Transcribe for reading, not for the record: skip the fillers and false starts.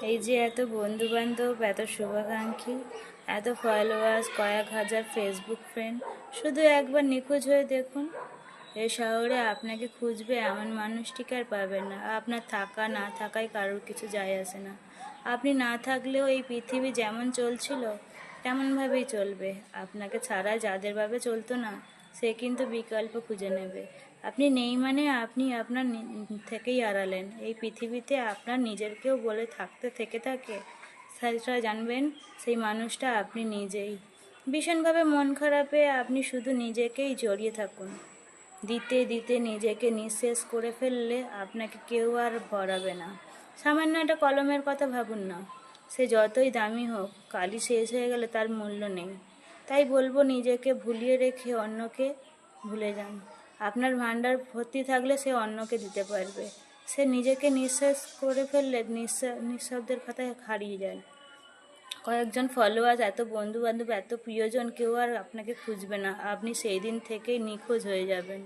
এই যে এত বন্ধু বান্ধব, এত শুভাকাঙ্ক্ষী, এত ফলোয়ার্স, কয়েক হাজার ফেসবুক ফ্রেন্ড, শুধু একবার নিখোঁজ হয়ে দেখুন। এই শহরে আপনাকে খুঁজবে এমন মানুষটিকে আর পাবেন না। আপনার থাকা না থাকায় কারোর কিছু যায় আসে না। আপনি না থাকলেও এই পৃথিবী যেমন চলছিল তেমনভাবেই চলবে। আপনাকে ছাড়া যাদের ভাবে চলতো না, সে কিন্তু বিকল্প খুঁজে নেবে। আপনি নেই মানে আপনি আপনার থেকেই আড়ালেন। এই পৃথিবীতে আপনার নিজের কেউ বলে থাকতে থেকে থাকে, সেটা জানবেন সেই মানুষটা আপনি নিজেই। ভীষণভাবে মন খারাপে আপনি শুধু নিজেকেই জড়িয়ে থাকুন। দিতে দিতে নিজেকে নিঃশেষ করে ফেললে আপনাকে কেউ আর ভরাবে না। সামান্য একটা কলমের কথা ভাবুন না, সে যতই দামি হোক, কালি শেষ হয়ে গেলে তার মূল্য নেই। তাই বলবো, নিজেকে ভুলিয়ে রেখে অন্যকে ভুলে যান। আপনার ভাণ্ডার ভর্তি থাকলে সে অন্যকে দিতে পারবে। সে নিজেকে নিঃশেষ করে ফেললে নিঃশব্দের খাতায় হারিয়ে যায়। কয়েকজন ফলোয়ার্স, এত বন্ধু বান্ধব, এত প্রিয়জন, কেউ আর আপনাকে খুঁজবে না। আপনি সেই দিন থেকেই নিখোঁজ হয়ে যাবেন।